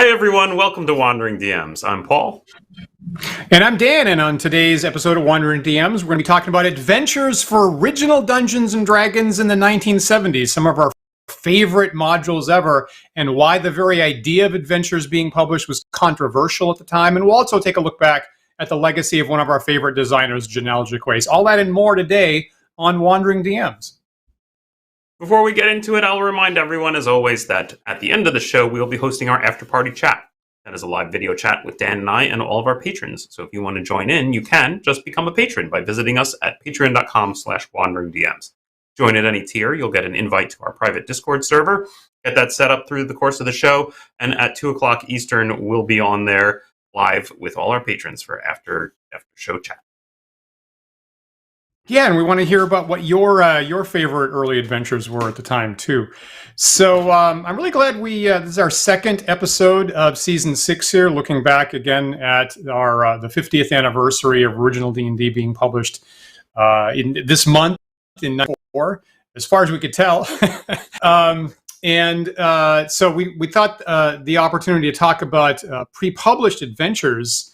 Hey everyone, welcome to Wandering DMs. I'm Paul. And I'm Dan, and on today's episode of Wandering DMs, we're going to be talking about adventures for original Dungeons and Dragons in the 1970s, some of our favorite modules ever, and why the very idea of adventures being published was controversial at the time. And we'll also take a look back at the legacy of one of our favorite designers, Jennell Jaquays. All that and more today on Wandering DMs. Before we get into it, I'll remind everyone, as always, that at the end of the show, we'll be hosting our after-party chat. That is a live video chat with Dan and I and all of our patrons. So if you want to join in, you can just become a patron by visiting us at patreon.com/wanderingdms. Join at any tier. You'll get an invite to our private Discord server. Get that set up through the course of the show. And at 2 o'clock Eastern, we'll be on there live with all our patrons for after show chat. Yeah, and we want to hear about what your favorite early adventures were at the time too. So I'm really glad this is our second episode of season 6 here, looking back again at our the 50th anniversary of original D&D being published in this month in 1994, as far as we could tell. So we thought the opportunity to talk about pre-published adventures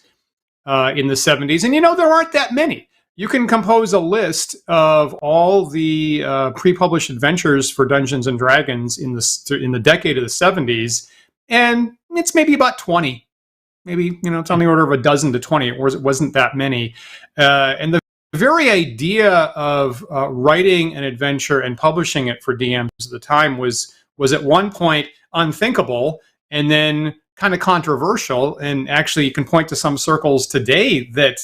in the 70s, and there aren't that many. You can compose a list of all the pre-published adventures for Dungeons and Dragons in the decade of the 70s, and it's maybe about 20. Maybe it's on the order of a dozen to 20. It wasn't that many. And the very idea of writing an adventure and publishing it for DMs at the time was at one point unthinkable, and then kind of controversial. And actually, you can point to some circles today that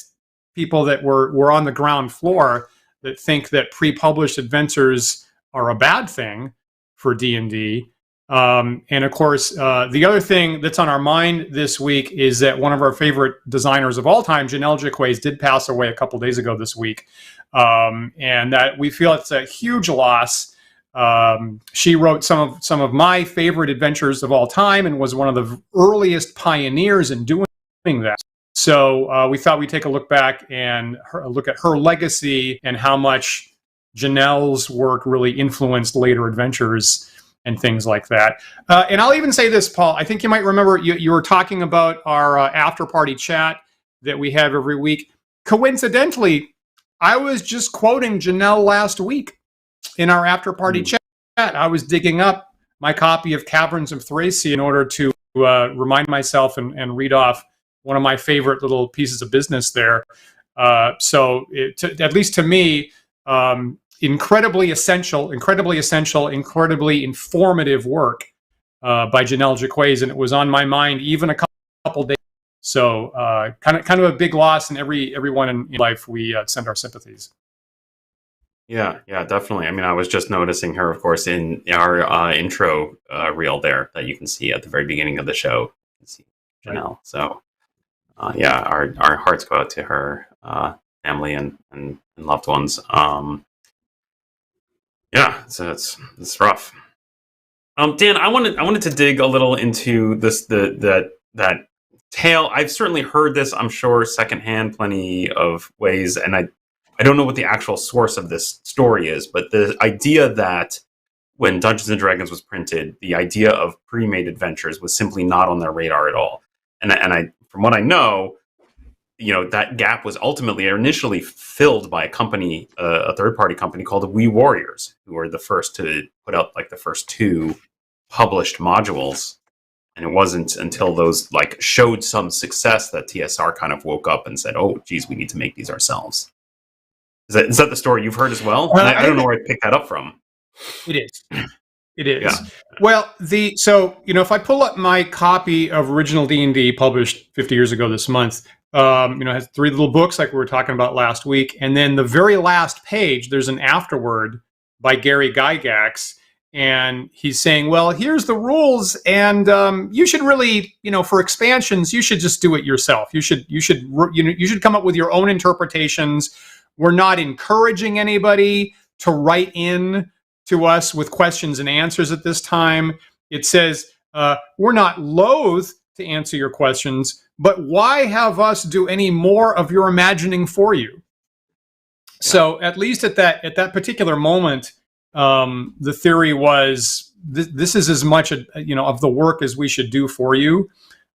people that were on the ground floor that think that pre-published adventures are a bad thing for D&D. And of course, the other thing that's on our mind this week is that one of our favorite designers of all time, Jennell Jaquays, did pass away a couple days ago this week. And that we feel it's a huge loss. She wrote some of my favorite adventures of all time and was one of the earliest pioneers in doing that. So we thought we'd take a look back and look at her legacy and how much Jennell's work really influenced later adventures and things like that. And I'll even say this, Paul. I think you might remember you were talking about our after-party chat that we have every week. Coincidentally, I was just quoting Jennell last week in our after-party chat. I was digging up my copy of Caverns of Thracia in order to remind myself and read off one of my favorite little pieces of business there. So at least to me, incredibly essential, incredibly informative work by Jennell Jaquays, and it was on my mind even a couple days. So kind of a big loss, and everyone in life we send our sympathies. Yeah, definitely. I mean, I was just noticing her, of course, in our intro reel there that you can see at the very beginning of the show. You can see Jennell. Right. So. Our hearts go out to her family and loved ones. So it's rough. Dan, I wanted to dig a little into that tale. I've certainly heard this, I'm sure, secondhand, plenty of ways, and I don't know what the actual source of this story is, but the idea that when Dungeons and Dragons was printed, the idea of pre-made adventures was simply not on their radar at all, and I. From what I know, that gap was initially filled by a company, a third-party company called We Warriors, who were the first to put out the first 2 published modules. And it wasn't until those showed some success that TSR kind of woke up and said, "Oh, geez, we need to make these ourselves." Is that the story you've heard as well? I don't know where I picked that up from. It is. It is. Yeah. Well, if I pull up my copy of original D&D published 50 years ago this month, it has 3 little books like we were talking about last week. And then the very last page, there's an afterword by Gary Gygax. And he's saying, well, here's the rules. And you should really, for expansions, you should just do it yourself. You should come up with your own interpretations. We're not encouraging anybody to write in to us with questions and answers at this time. It says, we're not loath to answer your questions, but why have us do any more of your imagining for you? Yeah. So at least at that particular moment, the theory was this is as much of the work as we should do for you.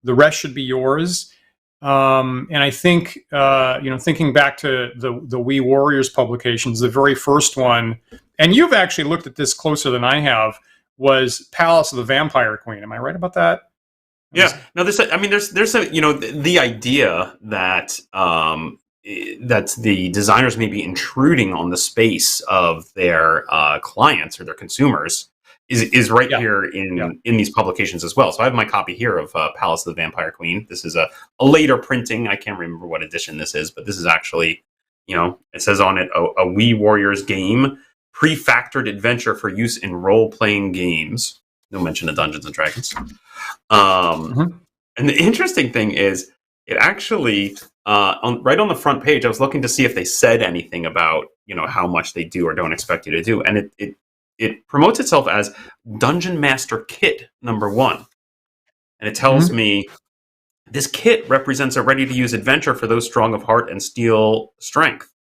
The rest should be yours. And I think, thinking back to the We Warriors publications, the very first one, and you've actually looked at this closer than I have, was Palace of the Vampire Queen. Am I right about that? Yeah. No, there's the idea that that the designers may be intruding on the space of their clients or their consumers is right here in these publications as well. So I have my copy here of Palace of the Vampire Queen. This is a later printing. I can't remember what edition this is, but this is actually, it says on it a We Warriors game, pre-factored adventure for use in role-playing games. No mention of Dungeons and Dragons. And the interesting thing is, it actually right on the front page, I was looking to see if they said anything about how much they do or don't expect you to do, and it promotes itself as Dungeon Master Kit #1, and it tells me this kit represents a ready-to-use adventure for those strong of heart and steel strength.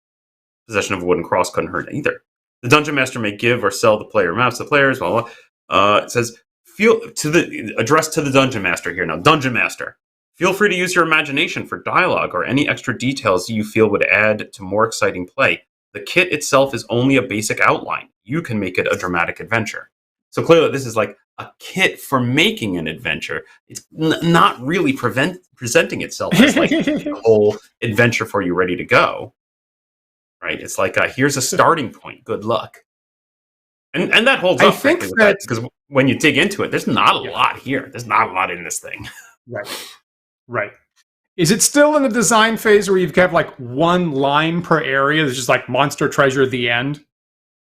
Possession of a wooden cross couldn't hurt either. The Dungeon Master may give or sell the player maps to players. Blah, blah. It says, addressed to the Dungeon Master here. Now, Dungeon Master, feel free to use your imagination for dialogue or any extra details you feel would add to more exciting play. The kit itself is only a basic outline. You can make it a dramatic adventure. So clearly, this is like a kit for making an adventure. It's not really presenting itself as like a whole adventure for you ready to go. Right? It's like, here's a starting point. Good luck. And that holds up, frankly, because when you dig into it, there's not a lot here. There's not a lot in this thing. Right. Is it still in the design phase where you've got like one line per area? There's just like monster treasure at the end.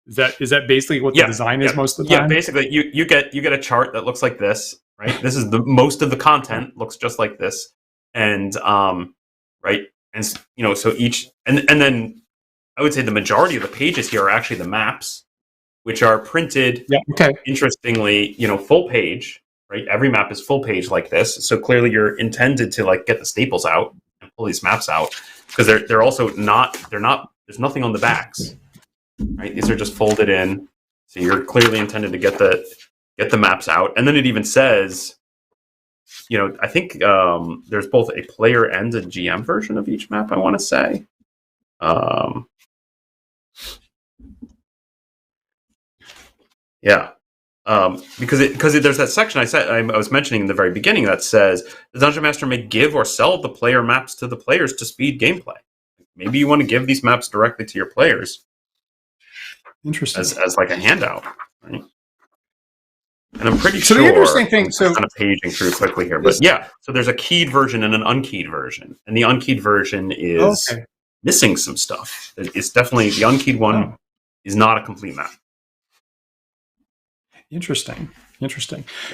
Is that basically what the design is most of the time? Yeah, basically you get a chart that looks like this, right? This is the most of the content looks just like this, and right, and so each and then I would say the majority of the pages here are actually the maps, which are printed. Interestingly, full page. Right, every map is full page like this. So clearly, you're intended to like get the staples out and pull these maps out because they're also not. They're not. There's nothing on the backs. Right, these are just folded in. So you're clearly intended to get the maps out, and then it even says, I think there's both a player and a GM version of each map. I want to say. Because there's that section I was mentioning in the very beginning that says the Dungeon Master may give or sell the player maps to the players to speed gameplay. Maybe you want to give these maps directly to your players. Interesting. As like a handout, right? And I'm pretty sure. The interesting thing, I'm kind of paging through quickly here, but so there's a keyed version and an unkeyed version, and the unkeyed version is missing some stuff. It's definitely the unkeyed one is not a complete map. Interesting.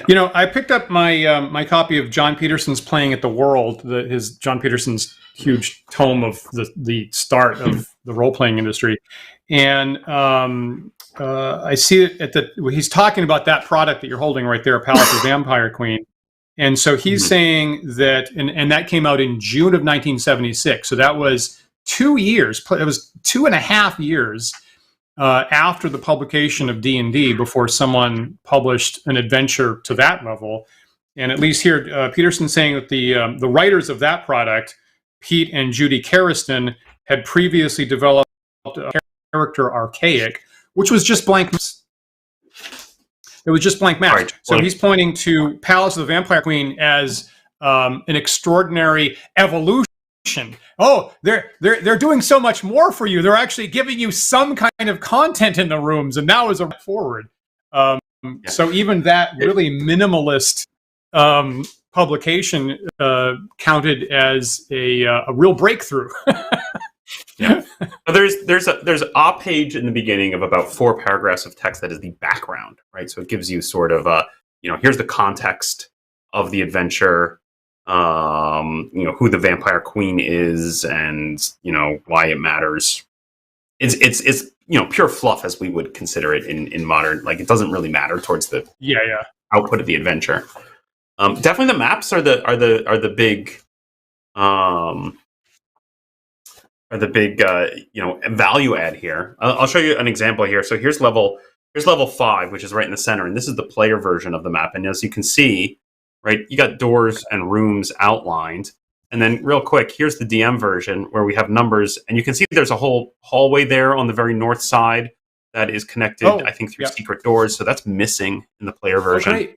Yeah. I picked up my my copy of John Peterson's Playing at the World, his John Peterson's huge tome of the start of the role-playing industry, and I see it he's talking about that product that you're holding right there, Palace of Vampire Queen, and so he's saying that, and that came out in June of 1976, so that was 2 years. It was 2.5 years. After the publication of D&D, before someone published an adventure to that level. And at least here, Peterson's saying that the writers of that product, Pete and Judy Cariston, had previously developed a character Archaic, which was just blank. It was just blank maps. Right. So he's pointing to Palace of the Vampire Queen as an extraordinary evolution. Oh, they're doing so much more for you. They're actually giving you some kind of content in the rooms, and that was a forward. So even that really minimalist publication counted as a real breakthrough. There's a page in the beginning of about 4 paragraphs of text that is the background, right? So it gives you sort of here's the context of the adventure. Who the Vampire Queen is, and why it matters. It's pure fluff as we would consider it in modern. Like, it doesn't really matter towards the output of the adventure. Definitely, the maps are the big value add here. I'll show you an example here. So here's level 5, which is right in the center, and this is the player version of the map. And as you can see. right? You got doors and rooms outlined. And then real quick, here's the DM version where we have numbers, and you can see there's a whole hallway there on the very north side that is connected, I think, through secret doors. So that's missing in the player version. Right?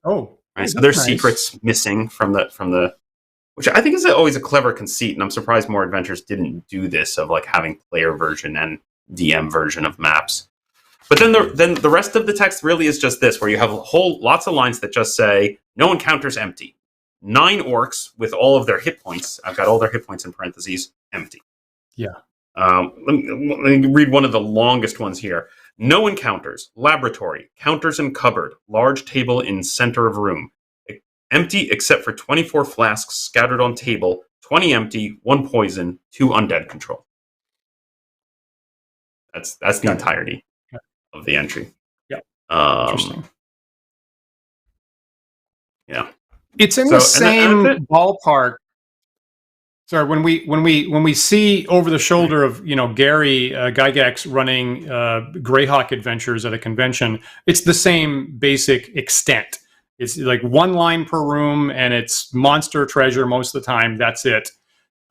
So there's secrets missing from the, which I think is always a clever conceit, and I'm surprised more adventures didn't do this of like having player version and DM version of maps. But then the rest of the text really is just this, where you have lots of lines that just say, no encounters empty. 9 orcs with all of their hit points. I've got all their hit points in parentheses, empty. Yeah. Let me read one of the longest ones here. No encounters. Laboratory. Counters in cupboard. Large table in center of room. Empty except for 24 flasks scattered on table. 20 empty. 1 poison. 2 undead control. That's the entirety of the entry. Yeah. Interesting. Yeah. It's in the same ballpark. Sorry, when we see over the shoulder of Gary Gygax running Greyhawk adventures at a convention, it's the same basic extent. It's like 1 line per room, and it's monster treasure most of the time. That's it.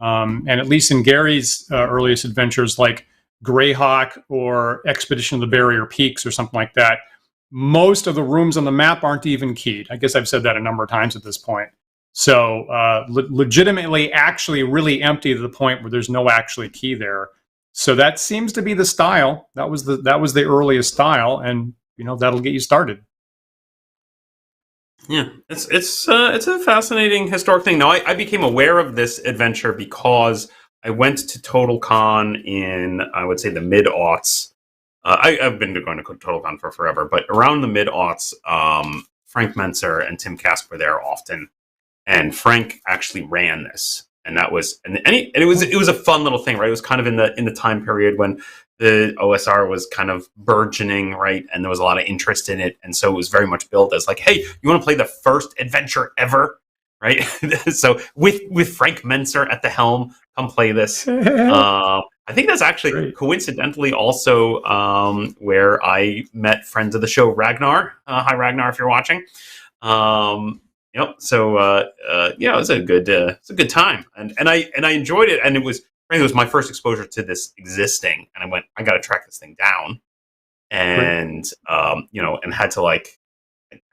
And at least in Gary's earliest adventures, like Greyhawk or Expedition of the Barrier Peaks or something like that, most of the rooms on the map aren't even keyed. I guess I've said that a number of times at this point. So legitimately actually really empty to the point where there's no actually key there. So that seems to be the style. That was the earliest style, and that'll get you started. Yeah, it's a fascinating historic thing. Now, I became aware of this adventure because I went to Total Con in, I would say, the mid-aughts. I've been going to Total Con for forever, but around the mid-aughts, Frank Menser and Tim Kask were there often, and Frank actually ran this, and that was it was a fun little thing, right? It was kind of in the time period when the OSR was kind of burgeoning, right, and there was a lot of interest in it, and so it was very much billed as like, hey, you want to play the first adventure ever, right? So with Frank Menser at the helm, come play this. I think that's actually coincidentally also where I met friends of the show, Ragnar. Hi, Ragnar, if you're watching. It was a good time, and I enjoyed it, and it was my first exposure to this existing, and I went, I got to track this thing down, and and had to I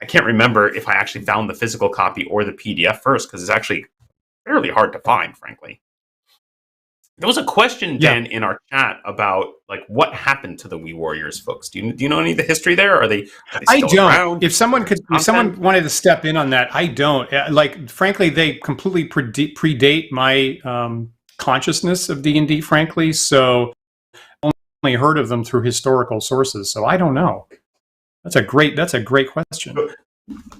can't remember if I actually found the physical copy or the PDF first, because it's actually fairly hard to find, frankly. There was a question, Dan, in our chat about what happened to the Wee Warriors folks. Do you know any of the history there? Are they still I don't. around? If someone wanted to step in on that, I don't. Frankly, they completely predate my consciousness of D&D. Frankly, so I only heard of them through historical sources. So I don't know. That's a great question.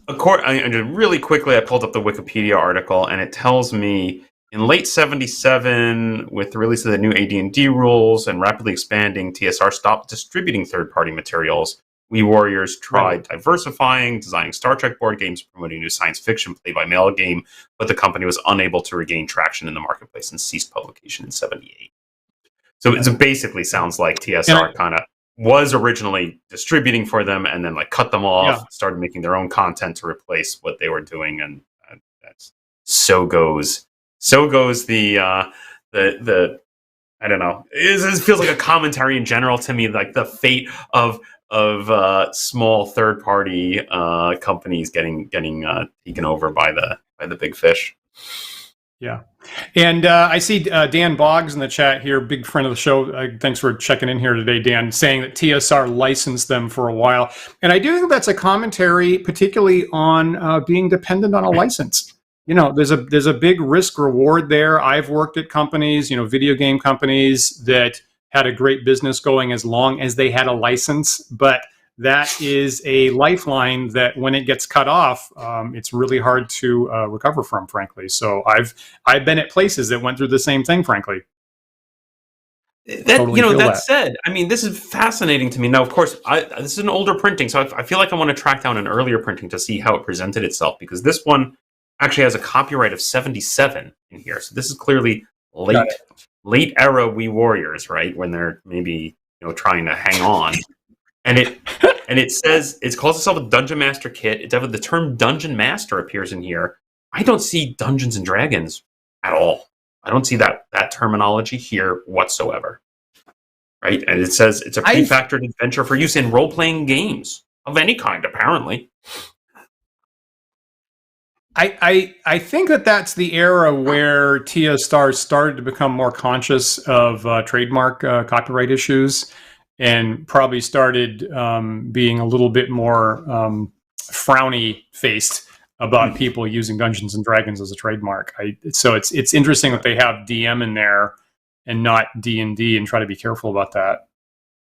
Really quickly, I pulled up the Wikipedia article, and it tells me, in late 77, with the release of the new AD&D rules and rapidly expanding, TSR stopped distributing third-party materials. Wee Warriors tried diversifying, designing Star Trek board games, promoting new science fiction play-by-mail game, but the company was unable to regain traction in the marketplace and ceased publication in 78. So it basically sounds like TSR kind of was originally distributing for them and then cut them off, started making their own content to replace what they were doing, and that's so goes the I don't know. It feels like a commentary in general to me, like the fate of small third party companies getting taken over by the big fish. Yeah, and I see Dan Boggs in the chat here, big friend of the show. Thanks for checking in here today, Dan, saying that TSR licensed them for a while, and I do think that's a commentary, particularly on being dependent on a license. There's a big risk reward there. I've worked at companies, video game companies that had a great business going as long as they had a license, but that is a lifeline that when it gets cut off, it's really hard to recover from, frankly. So I've been at places that went through the same thing, frankly. That said, I mean, this is fascinating to me. Now, of course, this is an older printing, so I feel like I want to track down an earlier printing to see how it presented itself, because this one actually has a copyright of 77 in here. So this is clearly late era Wee Warriors, right? When they're maybe trying to hang on. And it says it calls itself a Dungeon Master kit. The term Dungeon Master appears in here. I don't see Dungeons and Dragons at all. I don't see that terminology here whatsoever. Right? And it says it's a pre-factored adventure for use in role-playing games of any kind, apparently. I think that's the era where TSR started to become more conscious of trademark copyright issues, and probably started being a little bit more frowny-faced about people using Dungeons and Dragons as a trademark. So it's interesting that they have DM in there and not D&D, and try to be careful about that.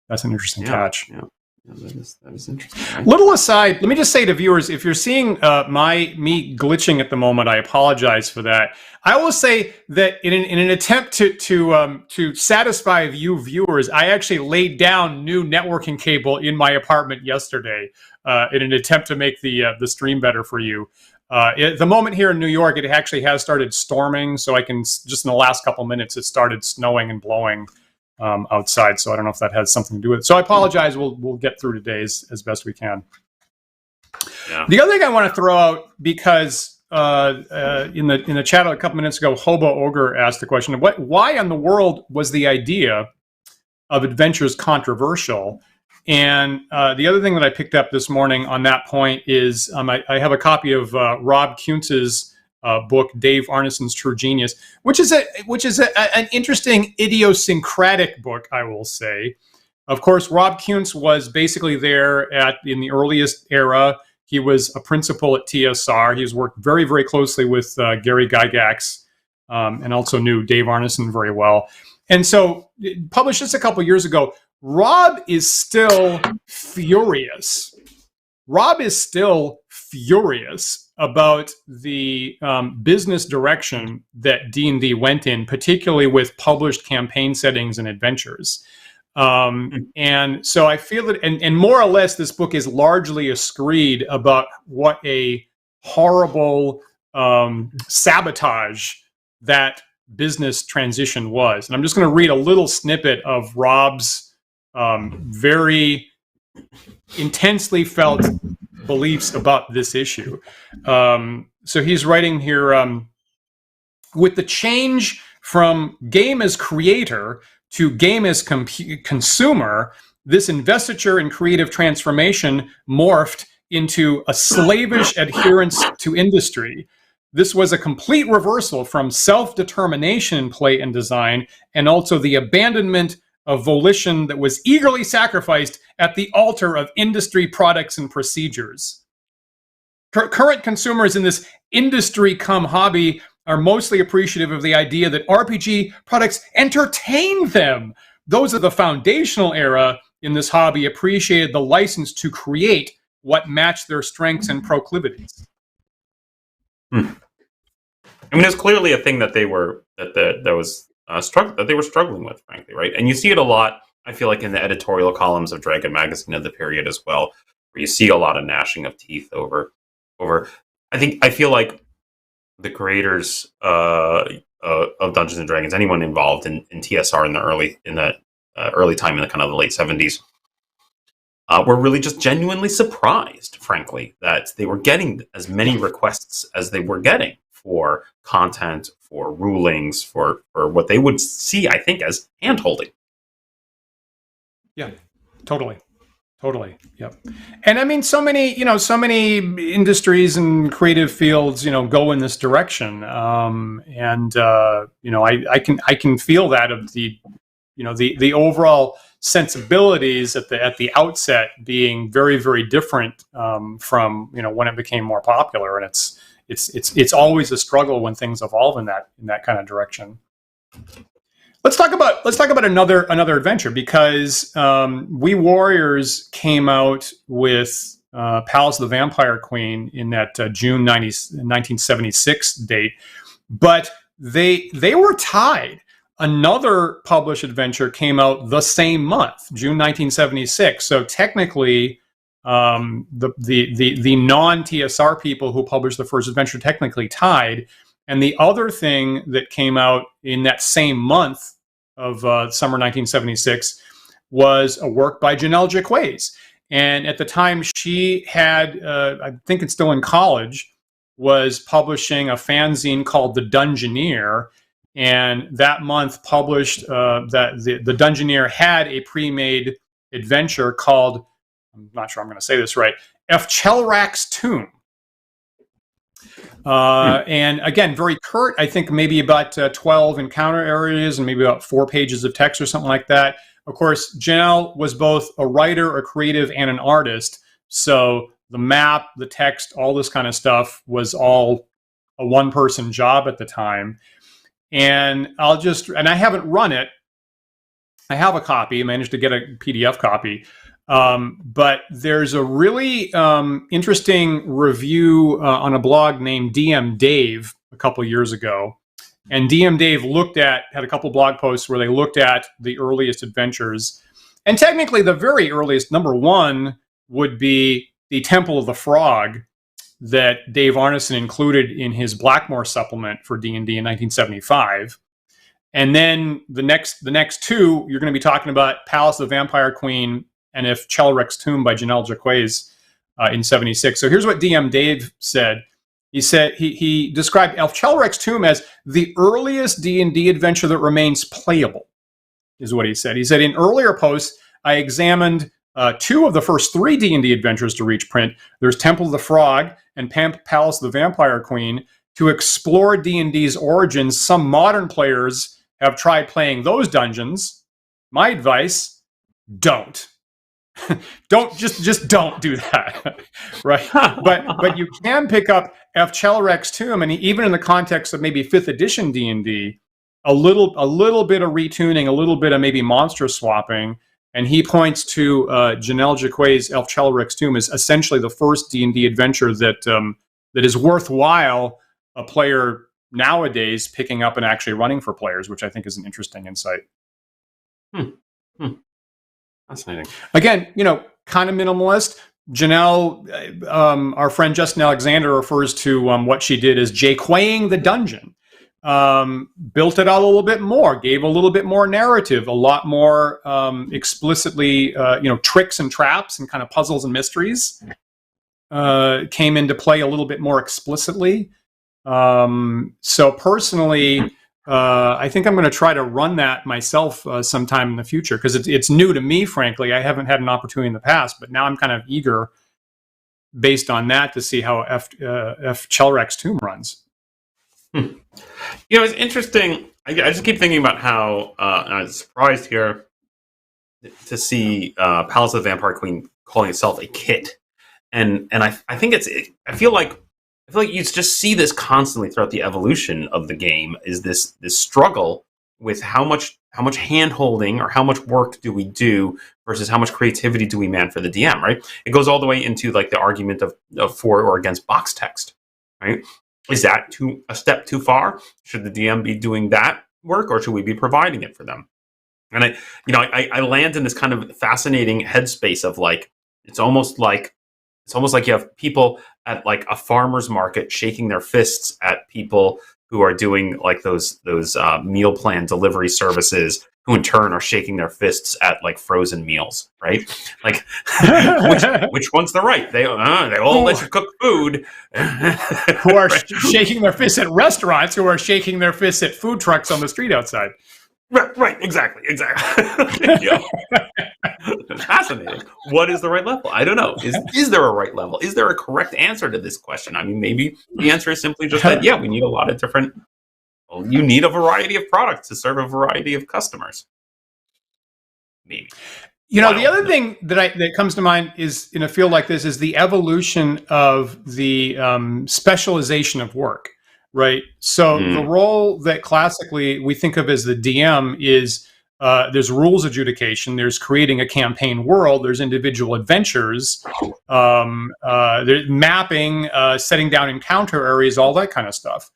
That's an interesting catch. Yeah. That is interesting. Right? Little aside, let me just say to viewers, if you're seeing me glitching at the moment, I apologize for that. I will say that in an attempt to satisfy you viewers, I actually laid down new networking cable in my apartment yesterday in an attempt to make the stream better for you. At the moment here in New York, it actually has started storming, so I can just in the last couple minutes, it started snowing and blowing outside. So I don't know if that has something to do with it. So I apologize. We'll get through today as best we can. Yeah. The other thing I want to throw out, because in the chat a couple minutes ago, Hobo Ogre asked the question: why in the world was the idea of adventures controversial? And the other thing that I picked up this morning on that point is I have a copy of Rob Kuntz's book, Dave Arneson's True Genius, which is an interesting idiosyncratic book, I will say. Of course, Rob Kuntz was basically there in the earliest era. He was a principal at TSR. He's worked very, very closely with Gary Gygax, and also knew Dave Arneson very well. And so, published this a couple years ago. Rob is still furious. About the business direction that D&D went in, particularly with published campaign settings and adventures. And so I feel that, and more or less, this book is largely a screed about what a horrible sabotage that business transition was. And I'm just going to read a little snippet of Rob's very intensely felt beliefs about this issue. So he's writing here, with the change from game as creator to game as consumer, this investiture in creative transformation morphed into a slavish adherence to industry. This was a complete reversal from self-determination in play and design, and also the abandonment of volition that was eagerly sacrificed at the altar of industry products and procedures. Current consumers in this industry come hobby are mostly appreciative of the idea that RPG products entertain them. Those of the foundational era in this hobby appreciated the license to create what matched their strengths and proclivities. I mean, it's clearly a thing that they were that they were struggling with, frankly, right? And you see it a lot, I feel like, in the editorial columns of Dragon Magazine of the period as well, where you see a lot of gnashing of teeth over. I feel like the creators of Dungeons and Dragons, anyone involved in TSR in the early time in the kind of the late 70s, were really just genuinely surprised, frankly, that they were getting as many requests as they were getting for content, for rulings, for what they would see, I think, as hand-holding. Yeah, totally. Yep. And I mean, so many industries and creative fields, go in this direction. I can feel that of the overall sensibilities at the outset being very, very different from when it became more popular. And it's always a struggle when things evolve in that kind of direction. Let's talk about another adventure, because We Warriors came out with Palace of the Vampire Queen in that June 1976 date, but they were tied. Another published adventure came out the same month, June 1976. So technically, the non-TSR people who published the first adventure technically tied. And the other thing that came out in that same month of summer 1976 was a work by Jennell Jaquays. And at the time, she had, I think it's still in college, was publishing a fanzine called The Dungeoneer, and that month published that the Dungeoneer had a pre-made adventure called, I'm not sure I'm going to say this right, F. Chelrak's Tomb. And again, very curt. I think maybe about 12 encounter areas and maybe about 4 pages of text or something like that. Of course, Jennell was both a writer, a creative, and an artist. So the map, the text, all this kind of stuff was all a one-person job at the time. And I haven't run it. I have a copy. I managed to get a PDF copy. But there's a really interesting review on a blog named DM Dave a couple years ago. And DM Dave had a couple blog posts where they looked at the earliest adventures. And technically the very earliest, number one, would be the Temple of the Frog that Dave Arneson included in his Blackmoor supplement for D&D in 1975. And then the next two, you're going to be talking about Palace of the Vampire Queen and F. Chelrak's Tomb by Jennell Jaquays in 76. So here's what DM Dave said. He said he described F. Chelrak's Tomb as the earliest D&D adventure that remains playable, is what he said. He said, in earlier posts, I examined 2 of the first 3 D&D adventures to reach print. There's Temple of the Frog and Palace of the Vampire Queen. To explore D&D's origins, some modern players have tried playing those dungeons. My advice, don't. just don't do that, right? But you can pick up F. Chelrak's Tomb, and even in the context of maybe 5th edition D&D, a little bit of retuning, a little bit of maybe monster swapping, and he points to Jennell Jaquays' F. Chelrak's Tomb as essentially the first D&D adventure that is worthwhile a player nowadays picking up and actually running for players, which I think is an interesting insight. Fascinating. Again, kind of minimalist. Jennell, our friend Justin Alexander refers to what she did as Jaquaying the dungeon. Built it out a little bit more, gave a little bit more narrative, a lot more explicitly, tricks and traps and kind of puzzles and mysteries came into play a little bit more explicitly. So personally, I think I'm going to try to run that myself sometime in the future, because it's new to me, frankly. I haven't had an opportunity in the past, but now I'm kind of eager, based on that, to see how F. Chelrak's Tomb runs. It's interesting. I just keep thinking about how I was surprised here to see Palace of the Vampire Queen calling itself a kit, and I think I feel like you just see this constantly throughout the evolution of the game, is this struggle with how much hand holding or how much work do we do versus how much creativity do we man for the DM, right? It goes all the way into like the argument of for or against box text, right? Is that a step too far? Should the DM be doing that work, or should we be providing it for them? And I land in this kind of fascinating headspace of like, it's almost like you have people at like a farmer's market shaking their fists at people who are doing like those meal plan delivery services, who in turn are shaking their fists at like frozen meals, right? Like, which one's the right? They all let you cook food. Who are shaking their fists at restaurants, who are shaking their fists at food trucks on the street outside. Right, exactly. Fascinating. What is the right level? I don't know. Is there a right level? Is there a correct answer to this question? I mean, maybe the answer is simply just that, we need a lot of different... Well, you need a variety of products to serve a variety of customers. Maybe. The other thing that comes to mind is, in a field like this, is the evolution of the specialization of work. Right. So the role that classically we think of as the DM is there's rules adjudication, there's creating a campaign world, there's individual adventures, there's mapping, setting down encounter areas, all that kind of stuff.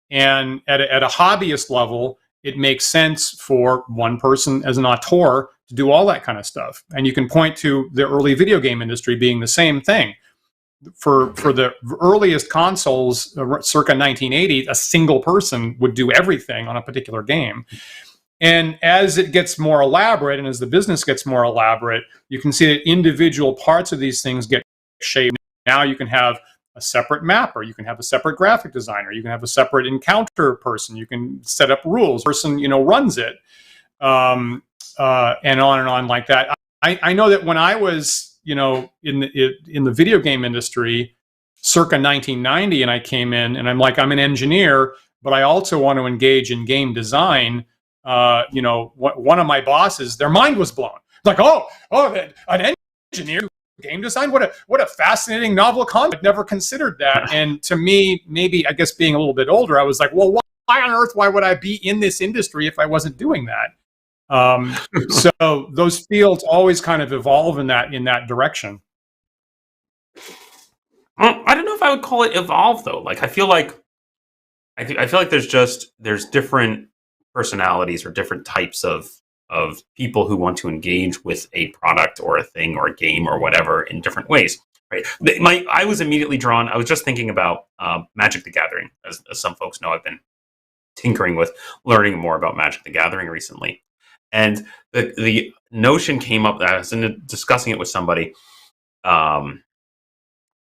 And at a hobbyist level, it makes sense for one person as an auteur to do all that kind of stuff. And you can point to the early video game industry being the same thing. For the earliest consoles, circa 1980, a single person would do everything on a particular game. And as it gets more elaborate, and as the business gets more elaborate, you can see that individual parts of these things get shaped. Now you can have a separate mapper. You can have a separate graphic designer. You can have a separate encounter person. You can set up rules. Person, runs it, and on like that. I know that when I was, in the video game industry, circa 1990, and I came in, and I'm like, I'm an engineer, but I also want to engage in game design. One of my bosses, their mind was blown. Like, an engineer, game design, what a fascinating novel concept. Never considered that. And to me, maybe, I guess, being a little bit older, I was like, well, why on earth, why would I be in this industry if I wasn't doing that? So those fields always kind of evolve in that direction. I don't know if I would call it evolve though. Like I feel like there's different personalities or different types of people who want to engage with a product or a thing or a game or whatever in different ways. Right. I was immediately drawn. I was just thinking about Magic the Gathering, as some folks know. I've been tinkering with learning more about Magic the Gathering recently. And the notion came up that I was discussing it with somebody, and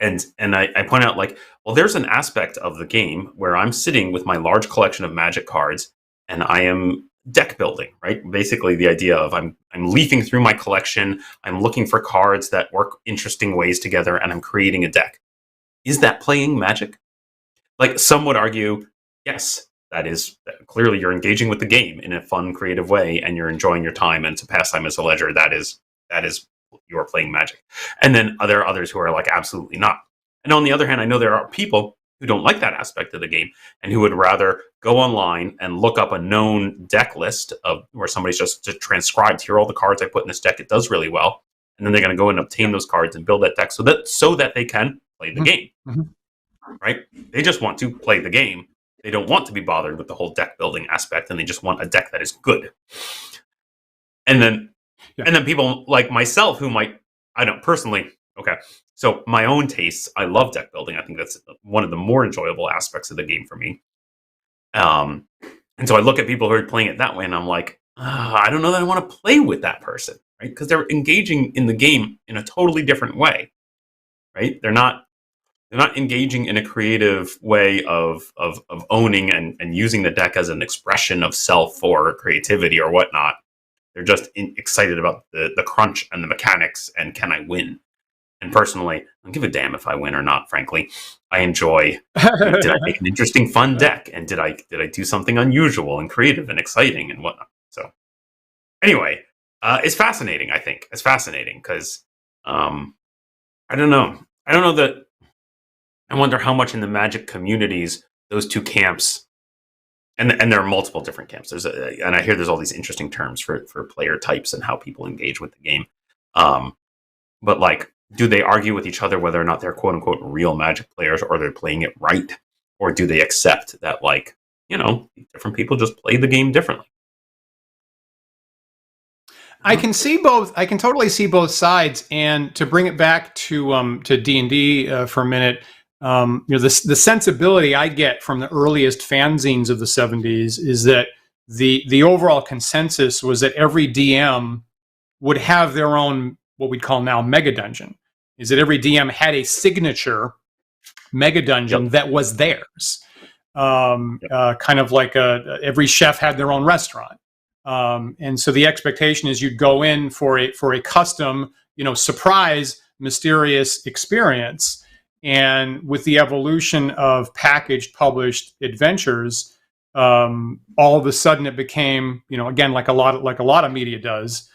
I point out, like, well, there's an aspect of the game where I'm sitting with my large collection of Magic cards, and I am deck building, right? Basically, the idea of I'm leafing through my collection, I'm looking for cards that work interesting ways together, and I'm creating a deck. Is that playing Magic? Like, some would argue, yes. That is, clearly you're engaging with the game in a fun, creative way, and you're enjoying your time, and to pass time as a leisure, that is you are playing Magic. And then there are others who are like, absolutely not. And on the other hand, I know there are people who don't like that aspect of the game and who would rather go online and look up a known deck list of where somebody's just transcribed, here are all the cards I put in this deck, it does really well. And then they're going to go and obtain those cards and build that deck so that they can play the game. Mm-hmm. Right? They just want to play the game. They don't want to be bothered with the whole deck building aspect, and they just want a deck that is good. And then people like myself who might, I don't personally, okay, so my own tastes, I love deck building. I think that's one of the more enjoyable aspects of the game for me. And so I look at people who are playing it that way, and I'm like, I don't know that I want to play with that person, right? Because they're engaging in the game in a totally different way, right? They're not engaging in a creative way of owning and using the deck as an expression of self or creativity or whatnot. They're just excited about the crunch and the mechanics and can I win? And personally, I don't give a damn if I win or not, frankly. I enjoy, did I make an interesting, fun deck? And did I do something unusual and creative and exciting and whatnot? So anyway, it's fascinating, I think. It's fascinating because I don't know. I don't know that. I wonder how much in the Magic communities those two camps, and there are multiple different camps. And I hear there's all these interesting terms for player types and how people engage with the game. But like, do they argue with each other whether or not they're quote unquote real Magic players, or they're playing it right, or do they accept that, like, different people just play the game differently? I can see both. I can totally see both sides. And to bring it back to D&D for a minute. The sensibility I get from the earliest fanzines of the 70s is that the overall consensus was that every DM would have their own, what we'd call now, mega dungeon. Is that every DM had a signature mega dungeon that was theirs. Kind of like every chef had their own restaurant. And so the expectation is you'd go in for a custom, surprise, mysterious experience. And with the evolution of packaged, published adventures, all of a sudden it became, again, like a lot of media does,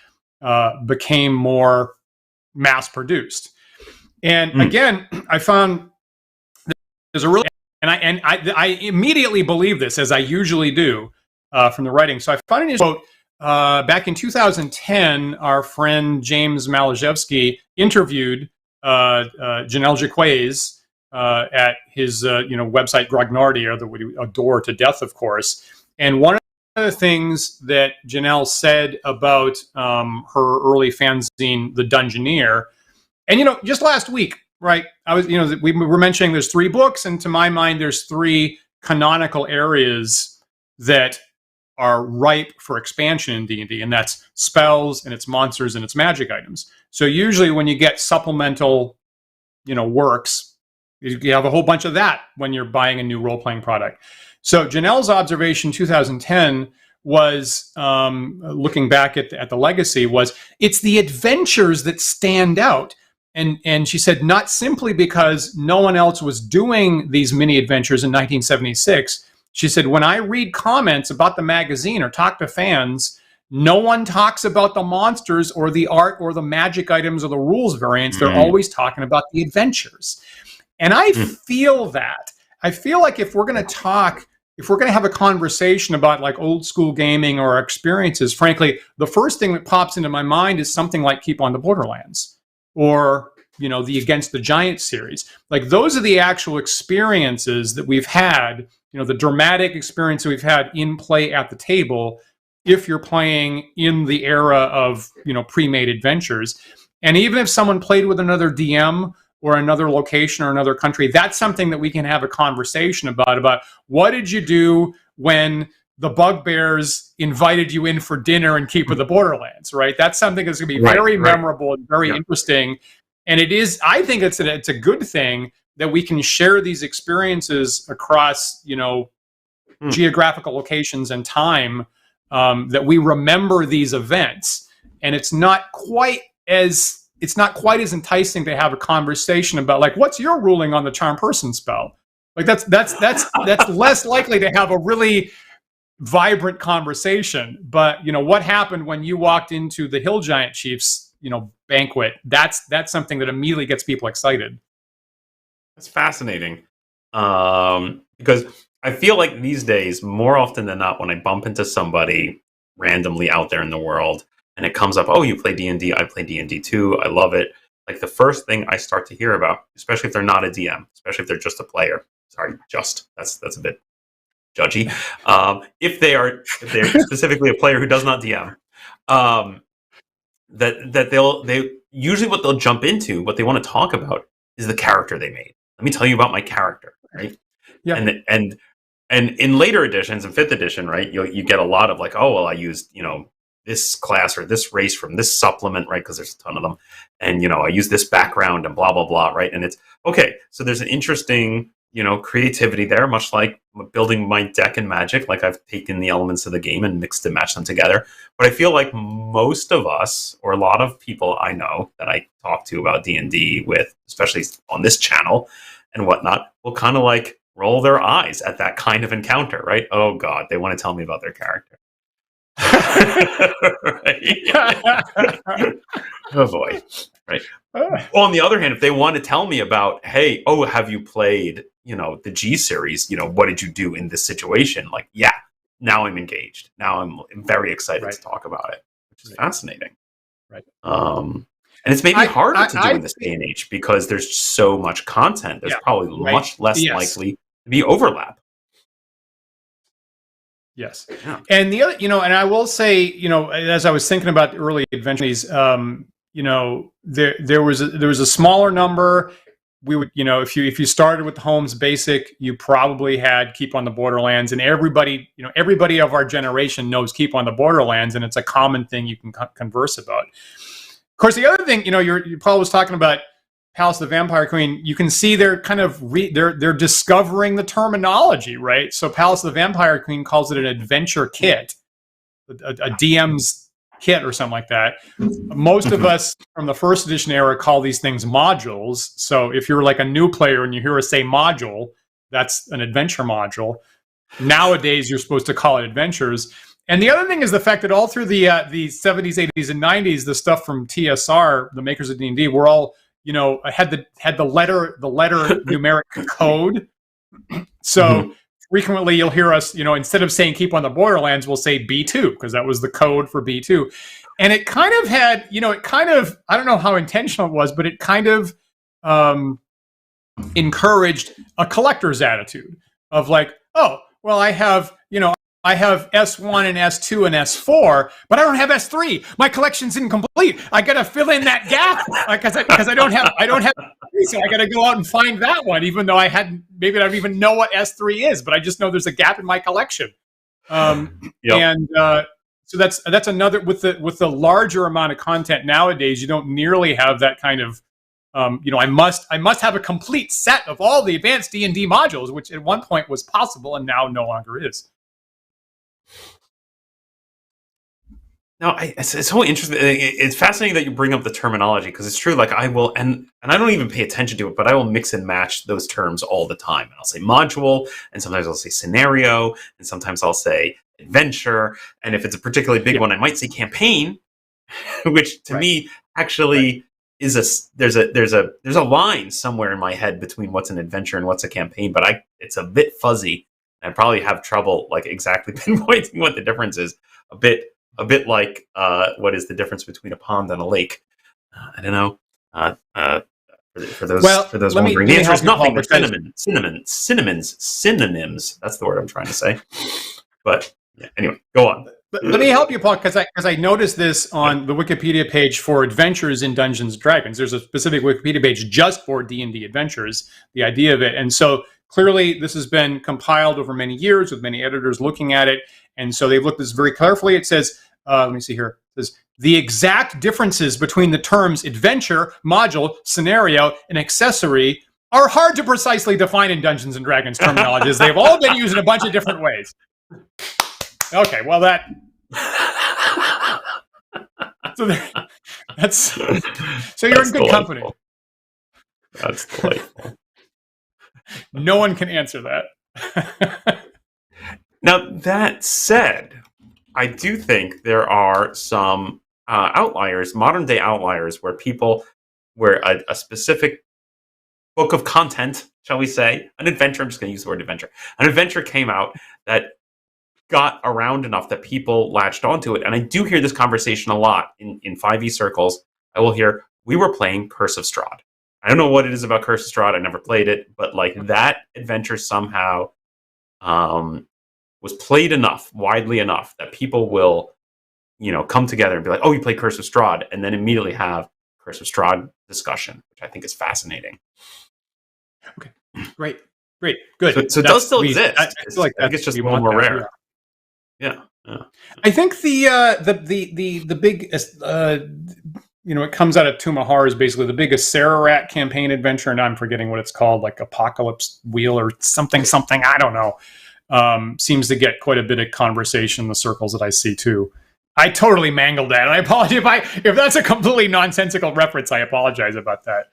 became more mass produced. And again, I found there's a really, and I immediately believe this, as I usually do from the writing. So I found an quote back in 2010. Our friend James Malajewski interviewed Jennell Jaquays at his website Grognardia, that we adore to death, of course. And one of the things that Jennell said about her early fanzine, The Dungeoneer, and just last week, right? We were mentioning there's 3 books, and to my mind, there's 3 canonical areas that are ripe for expansion in D&D, and that's spells and its monsters and its magic items. So usually when you get supplemental, works, You have a whole bunch of that when you're buying a new role-playing product. So Jennell's observation 2010 was, looking back at the legacy, was it's the adventures that stand out. And she said, not simply because no one else was doing these mini adventures in 1976. She said, when I read comments about the magazine or talk to fans, no one talks about the monsters or the art or the magic items or the rules variants. They're always talking about the adventures. And I feel that. I feel like if we're going to have a conversation about like old school gaming or experiences, frankly, the first thing that pops into my mind is something like Keep on the Borderlands or, the Against the Giant series. Like those are the actual experiences that we've had, the dramatic experience that we've had in play at the table if you're playing in the era of, pre-made adventures. And even if someone played with another DM or another location or another country, that's something that we can have a conversation about what did you do when the Bugbears invited you in for dinner and Keep of the Borderlands, right? That's something that's going to be very memorable and very interesting. And I think it's a good thing that we can share these experiences across, geographical locations and time, that we remember these events. And it's not quite as enticing to have a conversation about like, what's your ruling on the Charm Person spell? Like that's less likely to have a really vibrant conversation. But what happened when you walked into the Hill Giant Chiefs, banquet? That's something that immediately gets people excited. That's fascinating. Because I feel like these days, more often than not, when I bump into somebody randomly out there in the world, and it comes up, oh, you play D&D, I play D&D too, I love it. Like the first thing I start to hear about, especially if they're not a DM, especially if they're just a player. Sorry, that's a bit judgy. If they're specifically a player who does not DM, that they usually what they'll jump into, what they want to talk about is the character they made. Let me tell you about my character, right? Yeah. And in later editions, in 5th edition, right, you get a lot of like, oh, well, I used, this class or this race from this supplement, right? Because there's a ton of them. And, I use this background and blah, blah, blah, right? And it's, okay, so there's an interesting, creativity there, much like building my deck in Magic. Like I've taken the elements of the game and mixed and matched them together. But I feel like most of us, or a lot of people I know that I talk to about D&D with, especially on this channel and whatnot, will kind of like roll their eyes at that kind of encounter, right? Oh God, they want to tell me about their character. Oh boy, right. On the other hand, if they want to tell me about, hey, oh, have you played, the G series? What did you do in this situation? Like, yeah, now I'm engaged. Now I'm very excited to talk about it, which is fascinating. Right. And it's maybe harder to do in this day and age because there's so much content. There's probably much less likely to be overlap. Yes. Yeah. And the other, and I will say, as I was thinking about the early adventures, there was a smaller number. We would, if you started with the Holmes Basic, you probably had Keep on the Borderlands, and everybody of our generation knows Keep on the Borderlands, and it's a common thing you can converse about. Of course, the other thing, Paul was talking about Palace of the Vampire Queen. You can see they're kind of they're discovering the terminology, right? So Palace of the Vampire Queen calls it an adventure kit, a DM's kit or something like that. Most of us from the 1st edition era call these things modules. So if you're like a new player and you hear us say module, that's an adventure module. Nowadays, you're supposed to call it adventures. And the other thing is the fact that all through the 70s, 80s, and 90s, the stuff from TSR, the makers of D&D, were all had the letter numeric code. So frequently you'll hear us, instead of saying Keep on the Borderlands, we'll say B2 because that was the code for B2. And it kind of had, I don't know how intentional it was, but it kind of encouraged a collector's attitude of like, oh, well, I have S1 and S2 and S4, but I don't have S3. My collection's incomplete. I got to fill in that gap because I don't have S3, so I got to go out and find that one, even though maybe I don't even know what S3 is, but I just know there's a gap in my collection. And so that's another with the larger amount of content nowadays. You don't nearly have that kind of I must have a complete set of all the advanced D&D modules, which at one point was possible and now no longer is. No, it's so interesting. It's fascinating that you bring up the terminology, because it's true. Like, I will, and I don't even pay attention to it, but I will mix and match those terms all the time. And I'll say module, and sometimes I'll say scenario, and sometimes I'll say adventure. And if it's a particularly big one, I might say campaign, which to me actually is there's a line somewhere in my head between what's an adventure and what's a campaign, but it's a bit fuzzy. I probably have trouble like exactly pinpointing what the difference is. A bit like what is the difference between a pond and a lake? I don't know. For those wondering, the answer is nothing. They're synonyms. That's the word I'm trying to say. But yeah, anyway, go on. Let me help you, Paul, because I noticed this on the Wikipedia page for adventures in Dungeons and Dragons. There's a specific Wikipedia page just for D&D adventures, the idea of it. And so clearly this has been compiled over many years with many editors looking at it. And so they've looked at this very carefully. It says, let me see here. It says, the exact differences between the terms adventure, module, scenario, and accessory are hard to precisely define in Dungeons and Dragons terminology, as they've all been used in a bunch of different ways. Okay, well so you're in good company. That's delightful. No one can answer that. Now, that said, I do think there are some outliers, modern day outliers, where a specific book of content, shall we say, an adventure, I'm just going to use the word adventure, an adventure came out that got around enough that people latched onto it. And I do hear this conversation a lot in 5e circles. I will hear, we were playing Curse of Strahd. I don't know what it is about Curse of Strahd. I never played it, but like that adventure somehow was played enough, widely enough, that people will, come together and be like, oh, you play Curse of Strahd, and then immediately have Curse of Strahd discussion, which I think is fascinating. Okay, great, good. So it does still exist. I think it's just a little more rare. Yeah. I think the big it comes out of Tumahar is basically the biggest Sararat campaign adventure, and I'm forgetting what it's called, like Apocalypse Wheel or something. I don't know. Seems to get quite a bit of conversation in the circles that I see too. I totally mangled that, and I apologize if that's a completely nonsensical reference. I apologize about that.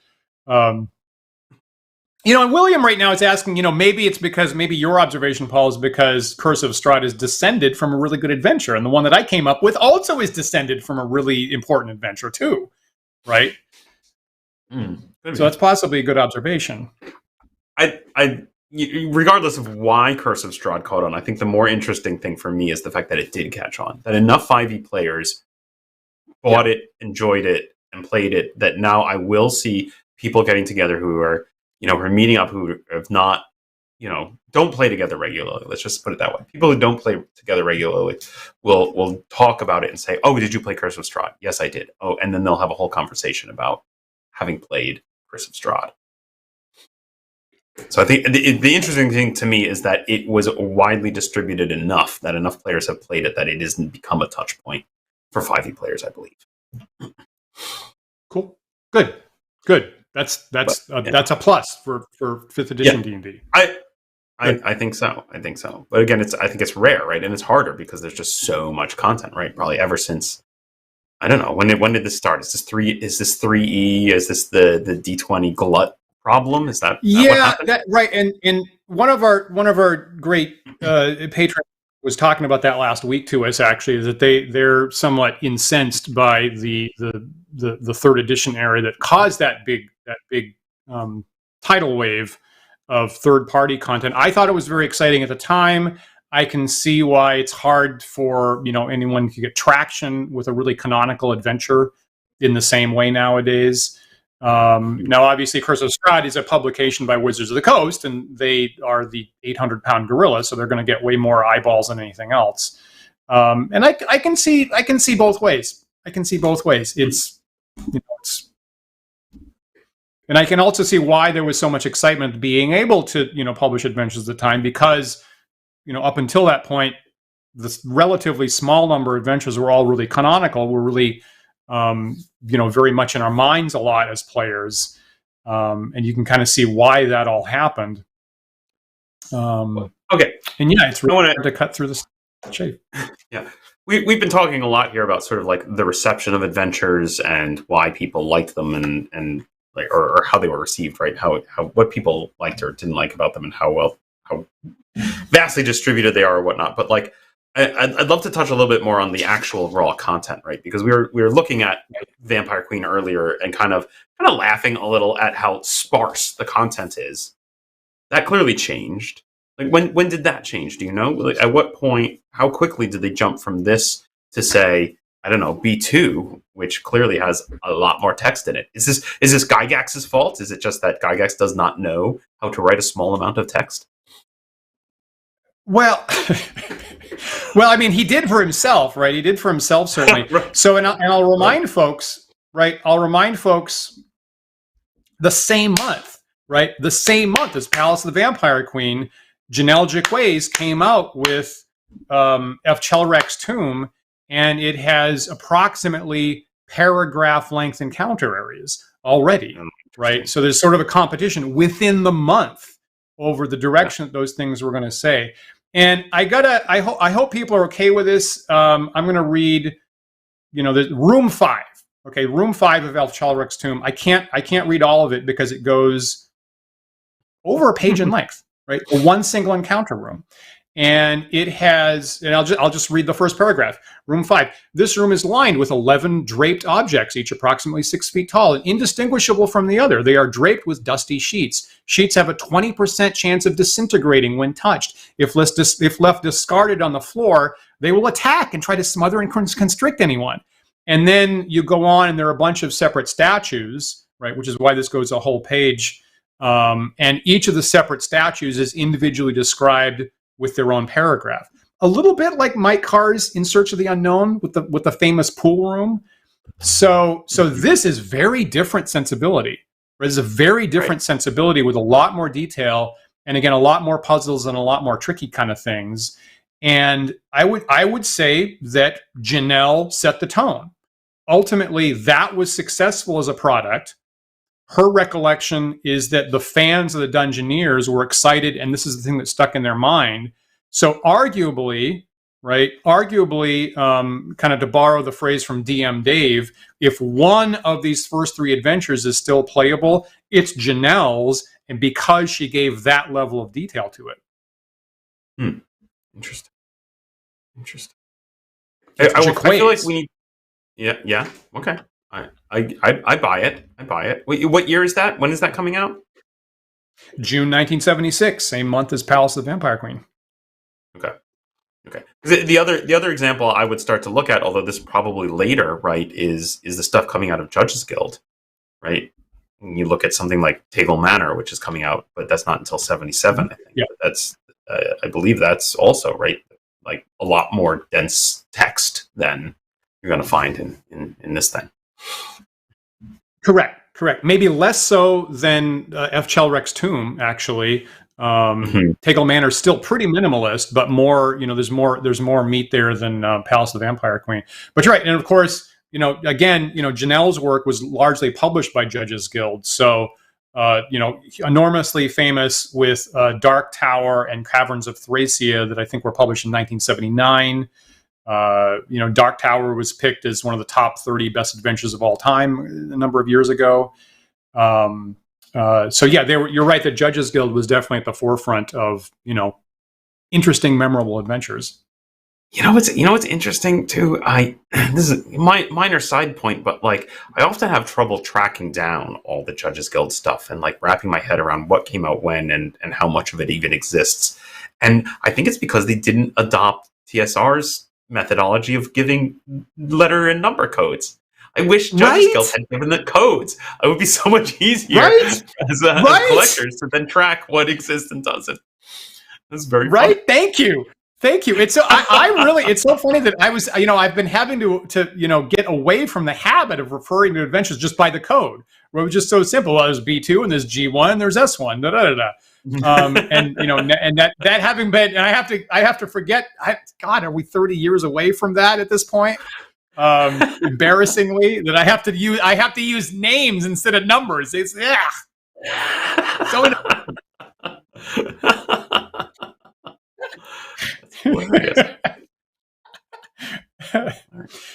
And William right now is asking, maybe it's because, maybe your observation, Paul, is because Curse of Strahd is descended from a really good adventure. And the one that I came up with also is descended from a really important adventure too, right? So that's possibly a good observation. Regardless of why Curse of Strahd caught on, I think the more interesting thing for me is the fact that it did catch on. That enough 5e players bought it, enjoyed it, and played it, that now I will see people getting together who are we're meeting up who have not, don't play together regularly. Let's just put it that way. People who don't play together regularly will talk about it and say, oh, did you play Curse of Strahd? Yes, I did. Oh, and then they'll have a whole conversation about having played Curse of Strahd. So I think the interesting thing to me is that it was widely distributed enough that enough players have played it that it hasn't become a touch point for 5e players, I believe. Cool. Good. That's a plus for 5th edition D&D. I think so. But again, I think it's rare, right? And it's harder because there's just so much content, right? Probably ever since, I don't know, when did this start? Is this 3E? Is this the D20 glut problem? Is that that right? And one of our great patrons was talking about that last week to us, actually, is that they're somewhat incensed by the 3rd edition era that caused that big tidal wave of third-party content. I thought it was very exciting at the time. I can see why it's hard for anyone to get traction with a really canonical adventure in the same way nowadays. Now, obviously, Curse of Strahd is a publication by Wizards of the Coast, and they are the 800-pound gorilla, so they're going to get way more eyeballs than anything else. And I can see both ways. It's and I can also see why there was so much excitement being able to publish adventures at the time, because up until that point, this relatively small number of adventures were all really canonical. Were really very much in our minds a lot as players. and you can kind of see why that all happened. Okay, and yeah, it's really hard to cut through the shape. Yeah, we've been talking a lot here about sort of like the reception of adventures and why people liked them and like or how they were received, right? How what people liked or didn't like about them, and how vastly distributed they are or whatnot. But like, I'd love to touch a little bit more on the actual raw content, right? Because we were looking at Vampire Queen earlier and kind of laughing a little at how sparse the content is. That clearly changed. Like when did that change? Do you know? Like at what point? How quickly did they jump from this to say, I don't know, B2, which clearly has a lot more text in it? Is this Gygax's fault? Is it just that Gygax does not know how to write a small amount of text? Well, I mean, he did for himself, right? He did for himself, certainly. Right. So, and I'll remind folks, right? I'll remind folks the same month, right? The same month as Palace of the Vampire Queen, Jennell Jaquays came out with F. Chelrek's Tomb, and it has approximately paragraph-length encounter areas already, right? So there's sort of a competition within the month over the direction that those things were going to say. And I hope people are okay with this. I'm going to read, the Room 5. Okay, Room 5 of F. Chelrek's Tomb. I can't read all of it because it goes over a page in length, right? One single encounter room. And it has, and I'll just read the first paragraph. Room 5. This room is lined with 11 draped objects, each approximately 6 feet tall and indistinguishable from the other. They are draped with dusty sheets. Sheets have a 20% chance of disintegrating when touched. If left discarded on the floor, they will attack and try to smother and constrict anyone. And then you go on, and there are a bunch of separate statues, right? Which is why this goes a whole page. And each of the separate statues is individually described with their own paragraph. A little bit like Mike Carr's In Search of the Unknown with the famous pool room. So this is very different sensibility. It's a very different sensibility with a lot more detail, and again, a lot more puzzles and a lot more tricky kind of things. And I would say that Jennell set the tone. Ultimately, that was successful as a product. Her recollection is that the fans of the Dungeoneers were excited, and this is the thing that stuck in their mind. So arguably, kind of to borrow the phrase from DM Dave, if one of these first 3 adventures is still playable, it's Jennell's, and because she gave that level of detail to it. Interesting. I feel like we need... Yeah. Okay. I buy it. Wait, what year is that? When is that coming out? June 1976, same month as Palace of the Vampire Queen. Okay. Because the other example I would start to look at, although this is probably later, right, is the stuff coming out of Judges Guild, right? When you look at something like Table Manor, which is coming out, but that's not until 77, I think. Yeah. But that's I believe that's also, right, like a lot more dense text than you're going to find in this thing. Correct. Maybe less so than F. Chelrek's Tomb, actually. Table Manor is still pretty minimalist, but more, there's more meat there than Palace of the Vampire Queen. But you're right, and of course, again, Jennell's work was largely published by Judges Guild, so enormously famous with Dark Tower and Caverns of Thracia that I think were published in 1979. Dark Tower was picked as one of the top 30 best adventures of all time a number of years ago. So yeah, you're right that Judges Guild was definitely at the forefront of, interesting, memorable adventures. What's interesting too? This is my minor side point, but like I often have trouble tracking down all the Judges Guild stuff and like wrapping my head around what came out when and how much of it even exists. And I think it's because they didn't adopt TSR's methodology of giving letter and number codes. I wish Judges Guild had given the codes. It would be so much easier as collectors to then track what exists and doesn't. That's very fun. Thank you. It's so it's so funny that I was, I've been having to get away from the habit of referring to adventures just by the code, where it was just so simple. Well, there's B2 and there's G1 and there's S1. And that having been, and I have to forget. God, are we 30 years away from that at this point? Embarrassingly, that I have to use names instead of numbers. It's So That's hilarious.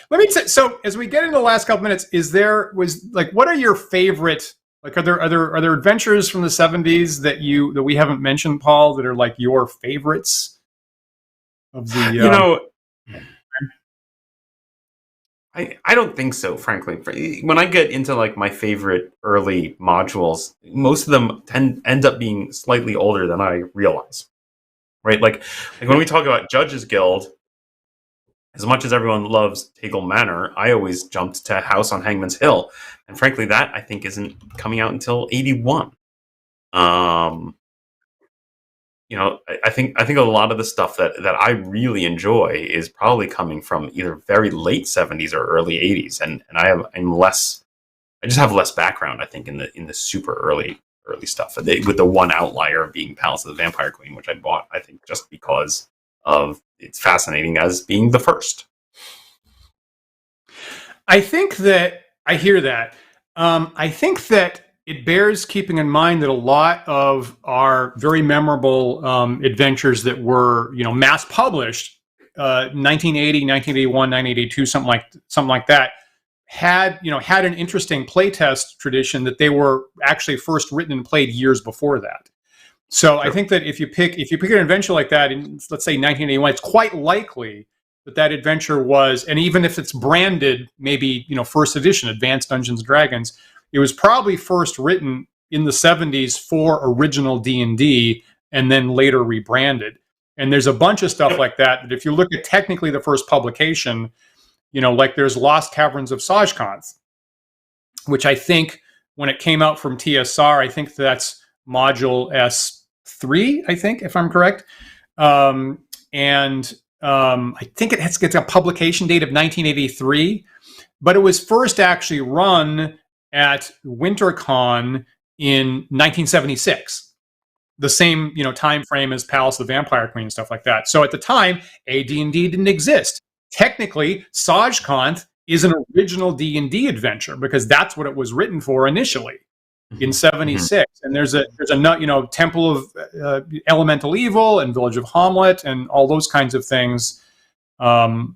let me say, so as we get into the last couple minutes, what are your favorite, like, are there adventures from the 70s that we haven't mentioned, Paul, that are like your favorites of the You know, I don't think so, frankly. When I get into like my favorite early modules, most of them end up being slightly older than I realize. Right? Like when we talk about Judge's Guild, as much as everyone loves Tegel Manor, I always jumped to House on Hangman's Hill. And frankly, that I think isn't coming out until 81. I think a lot of the stuff that I really enjoy is probably coming from either very late 70s or early 80s, and I just have less background, I think, in the super early stuff, with the one outlier being Palace of the Vampire Queen, which I bought, I think, just because of it's fascinating as being the first. I think that I hear that. I think that it bears keeping in mind that a lot of our very memorable adventures that were, mass published, 1980, 1981, 1982, something like that, had an interesting playtest tradition that they were actually first written and played years before that. So sure. I think that if you pick an adventure like that in, let's say, 1981, it's quite likely that adventure was, and even if it's branded maybe first edition, Advanced Dungeons and Dragons, it was probably first written in the 70s for original D&D and then later rebranded. And there's a bunch of stuff like that if you look at technically the first publication, like there's Lost Caverns of Thracia, which I think when it came out from TSR, I think that's module S3, I think, if I'm correct. I think it's a publication date of 1983, but it was first actually run at WinterCon in 1976, the same time frame as Palace of the Vampire Queen and stuff like that. So at the time, AD&D didn't exist. Technically, SajConth is an original D&D adventure because that's what it was written for initially in 76. Mm-hmm. And there's a Temple of Elemental Evil and Village of Hamlet and all those kinds of things. Frankly,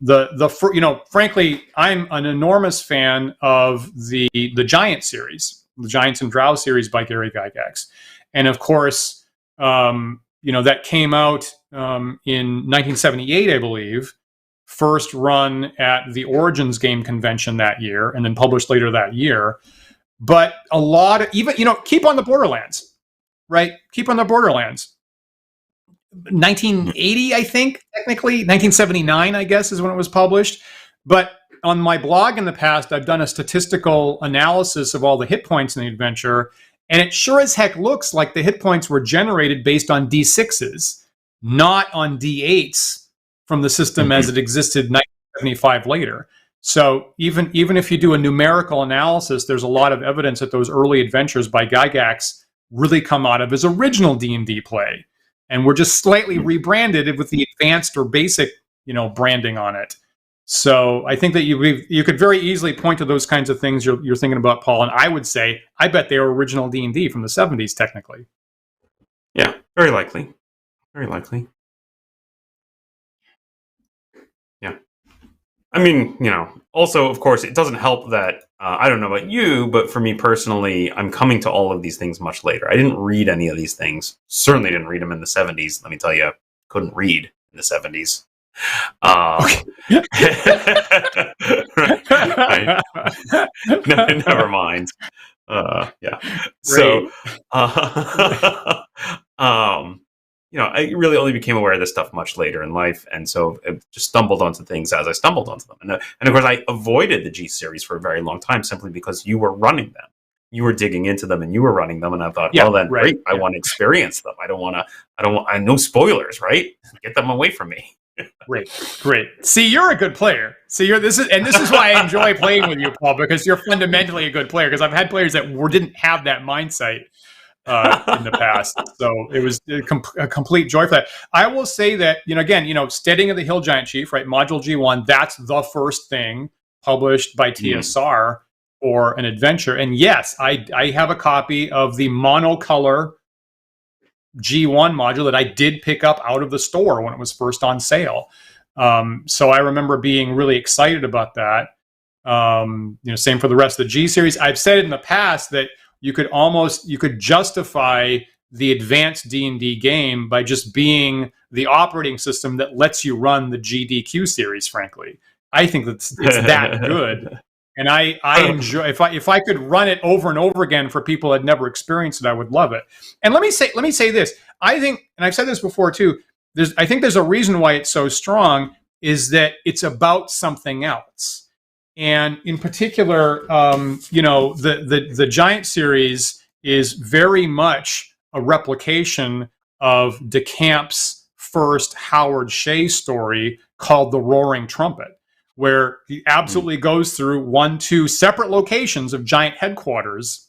I'm an enormous fan of the Giant series, the Giants and Drow series by Gary Gygax. And of course, that came out in 1978, I believe, first run at the Origins Game Convention that year, and then published later that year. But a lot of, even, Keep on the Borderlands, right? Keep on the Borderlands. 1980, I think, technically. 1979, I guess, is when it was published. But on my blog in the past, I've done a statistical analysis of all the hit points in the adventure, and it sure as heck looks like the hit points were generated based on D6s, not on D8s from the system as it existed 1975 later. So even if you do a numerical analysis, there's a lot of evidence that those early adventures by Gygax really come out of his original D&D play. And we're just slightly rebranded with the advanced or basic, branding on it. So I think that you could very easily point to those kinds of things you're thinking about, Paul. And I would say, I bet they were original D&D from the 70s, technically. Yeah, very likely. Very likely. Yeah. I mean, also, of course, it doesn't help that, I don't know about you, but for me personally, I'm coming to all of these things much later. I didn't read any of these things. Certainly didn't read them in the 70s. Let me tell you, couldn't read in the 70s. Right. Never mind. Yeah. So, I really only became aware of this stuff much later in life, and so I just stumbled onto things as I stumbled onto them. And of course, I avoided the G series for a very long time simply because you were running them. You were digging into them, and you were running them. And I thought, great. I want to experience them. I don't want no spoilers, right? Get them away from me. Great. See, you're a good player. This is why I enjoy playing with you, Paul, because you're fundamentally a good player. Because I've had players that didn't have that mindset in the past, so it was a complete joy for that. I will say that Steading of the Hill Giant Chief, right? Module G1. That's the first thing published by TSR. for an adventure. And yes, I have a copy of the monocolor G1 module that I did pick up out of the store when it was first on sale. So I remember being really excited about that. Same for the rest of the G series. I've said it in the past that you could justify the advanced D&D game by just being the operating system that lets you run the GDQ series. Frankly, I think that it's that good, and I enjoy. If I could run it over and over again for people that never experienced it, I would love it. And let me say this: I think, and I've said this before too. I think there's a reason why it's so strong, is that it's about something else. And in particular, the Giant series is very much a replication of DeCamp's first Howard Shea story called The Roaring Trumpet, where he absolutely goes through 2 separate locations of Giant headquarters,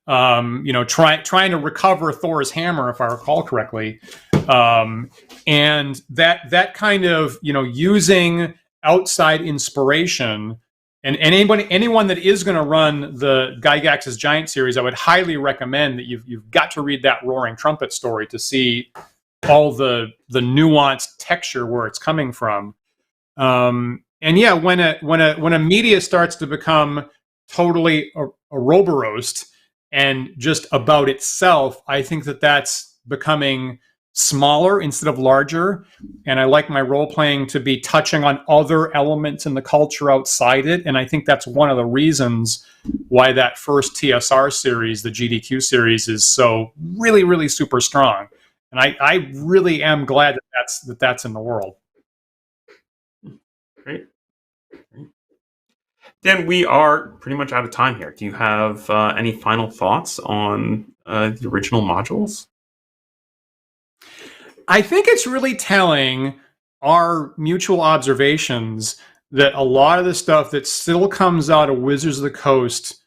trying to recover Thor's hammer, if I recall correctly. And that kind of, using outside inspiration. And anyone that is going to run the Gygax's Giant series, I would highly recommend that you've got to read that Roaring Trumpet story to see all the nuanced texture where it's coming from. And yeah, when a media starts to become totally a Roboros and just about itself, I think that's becoming smaller instead of larger, and I like my role playing to be touching on other elements in the culture outside it. And I think that's one of the reasons why that first TSR series, the GDQ series, is so really, really super strong. And I really am glad that's in the world. Great. Dan, we are pretty much out of time here. Do you have any final thoughts on the original modules? I think it's really telling, our mutual observations, that a lot of the stuff that still comes out of Wizards of the Coast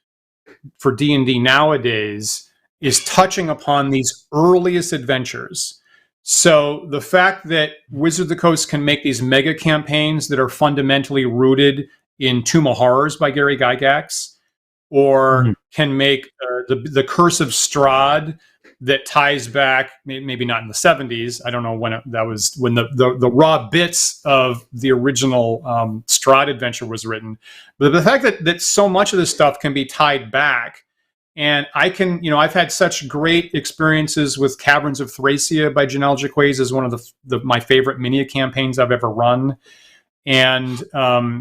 for D&D nowadays is touching upon these earliest adventures. So the fact that Wizards of the Coast can make these mega campaigns that are fundamentally rooted in Tomb of Horrors by Gary Gygax, or can make the Curse of Strahd that ties back, maybe not in the 70s. I don't know when that was, when the raw bits of the original Strahd adventure was written. But the fact that so much of this stuff can be tied back, and I've had such great experiences with Caverns of Thracia by Jennell Jaquays as one of my favorite mini campaigns I've ever run. And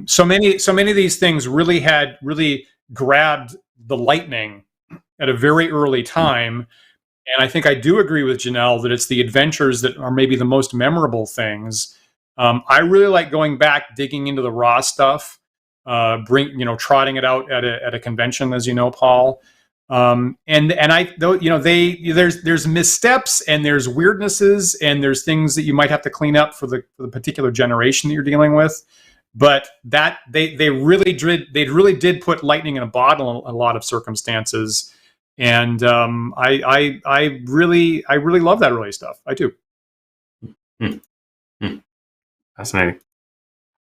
so many of these things really grabbed the lightning at a very early time. And I think I do agree with Jennell that it's the adventures that are maybe the most memorable things. I really like going back, digging into the raw stuff, trotting it out at a convention, as you know, Paul. There's missteps and there's weirdnesses and there's things that you might have to clean up for the particular generation that you're dealing with. But that they really did put lightning in a bottle in a lot of circumstances. And I really love that early stuff. I do. Fascinating.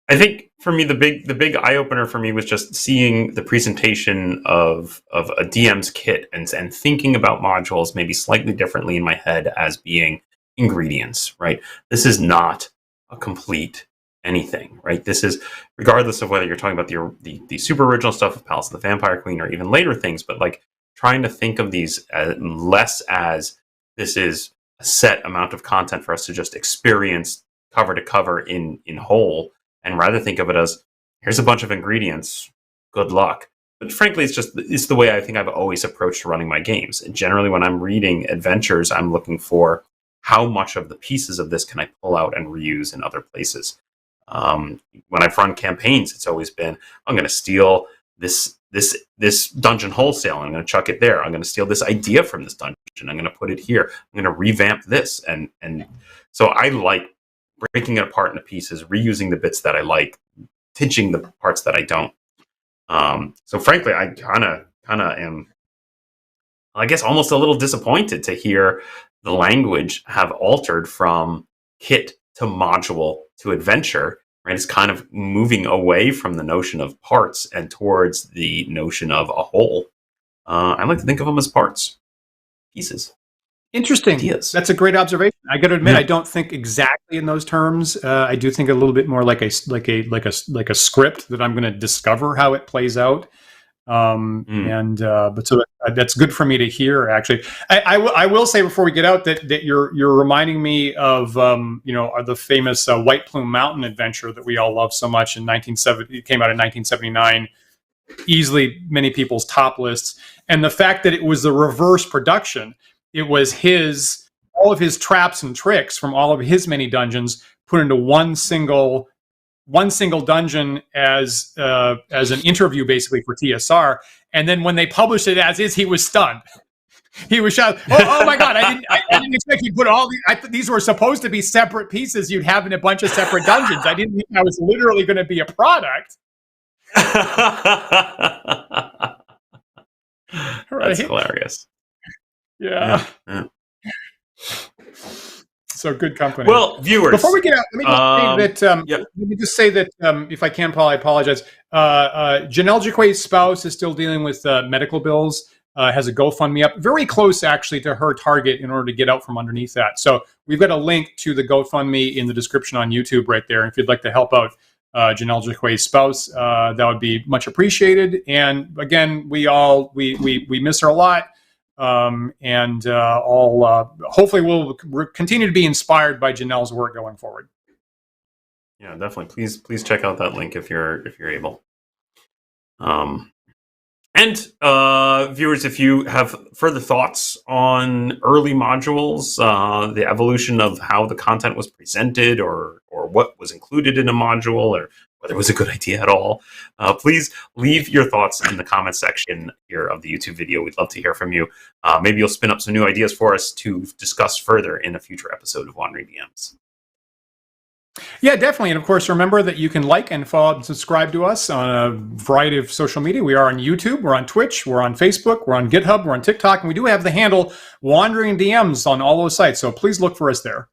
I think for me, the big eye opener for me was just seeing the presentation of a DM's kit and thinking about modules maybe slightly differently in my head as being ingredients. Right. This is not a complete anything. Right. This is, regardless of whether you're talking about the super original stuff of Palace of the Vampire Queen or even later things, but like, trying to think of these less as this is a set amount of content for us to just experience cover to cover in whole, and rather think of it as, here's a bunch of ingredients, good luck. But frankly, it's the way I think I've always approached running my games. And generally, when I'm reading adventures, I'm looking for how much of the pieces of this can I pull out and reuse in other places. When I've run campaigns, it's always been, I'm going to steal this dungeon wholesale, and I'm going to chuck it there. I'm going to steal this idea from this dungeon. I'm going to put it here. I'm going to revamp this. And so I like breaking it apart into pieces, reusing the bits that I like, ditching the parts that I don't. So frankly, I kind of am, I guess, almost a little disappointed to hear the language have altered from kit to module to adventure, right? It's kind of moving away from the notion of parts and towards the notion of a whole. I like to think of them as parts, pieces, Interesting. ideas. That's a great observation. I got to admit, I don't think exactly in those terms. I do think a little bit more like a script that I'm going to discover how it plays out. But so that's good for me to hear. Actually, I will say before we get out that you're reminding me of the famous White Plume Mountain adventure that we all love so much in 1970. It came out in 1979. Easily many people's top lists, and the fact that it was the reverse production. It was all of his traps and tricks from all of his many dungeons put into one single dungeon as an interview, basically, for TSR. And then when they published it as is, he was stunned. He was shocked. Oh my God! I didn't expect you to put all these. These were supposed to be separate pieces you'd have in a bunch of separate dungeons. I didn't think that was literally going to be a product. That's hilarious. Yeah. So good company. Well, viewers, before we get out, let me just say that if I can, Paul, I apologize. Jennell Jaquays' spouse is still dealing with medical bills. Has a GoFundMe up, very close actually to her target in order to get out from underneath that. So we've got a link to the GoFundMe in the description on YouTube right there. And if you'd like to help out Jennell Jaquays' spouse, that would be much appreciated. And again, we miss her a lot. Hopefully we'll continue to be inspired by Jennell's work going forward. Yeah, definitely. Please check out that link if you're able. Viewers, if you have further thoughts on early modules, the evolution of how the content was presented, or what was included in a module, or whether it was a good idea at all, please leave your thoughts in the comment section here of the YouTube video. We'd love to hear from you. Maybe you'll spin up some new ideas for us to discuss further in a future episode of Wandering DMs. Yeah, definitely. And of course, remember that you can like and follow and subscribe to us on a variety of social media. We are on YouTube, we're on Twitch, we're on Facebook, we're on GitHub, we're on TikTok, and we do have the handle Wandering DMs on all those sites. So please look for us there.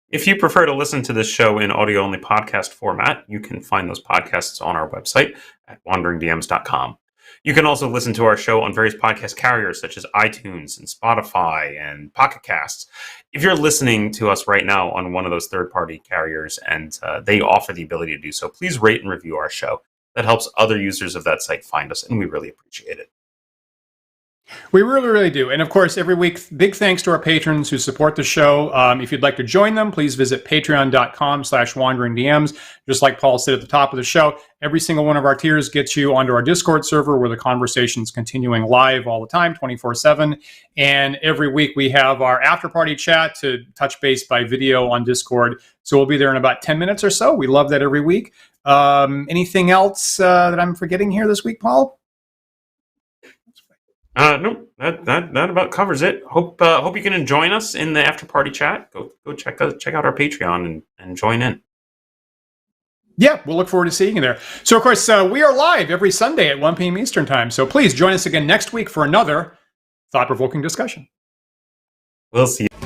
If you prefer to listen to this show in audio-only podcast format, you can find those podcasts on our website at wanderingdms.com. You can also listen to our show on various podcast carriers such as iTunes and Spotify and Pocket Casts. If you're listening to us right now on one of those third-party carriers and they offer the ability to do so, please rate and review our show. That helps other users of that site find us, and we really appreciate it. We really, really do. And of course, every week, big thanks to our patrons who support the show. If you'd like to join them, please visit patreon.com/wanderingdms. Just like Paul said at the top of the show, every single one of our tiers gets you onto our Discord server where the conversation's continuing live all the time, 24/7. And every week we have our after party chat to touch base by video on Discord. So we'll be there in about 10 minutes or so. We love that every week. Anything else that I'm forgetting here this week, Paul? No, that about covers it. Hope you can join us in the after party chat. Go check out our Patreon and join in. Yeah, we'll look forward to seeing you there. So, of course, we are live every Sunday at 1 p.m. Eastern Time. So please join us again next week for another thought-provoking discussion. We'll see you.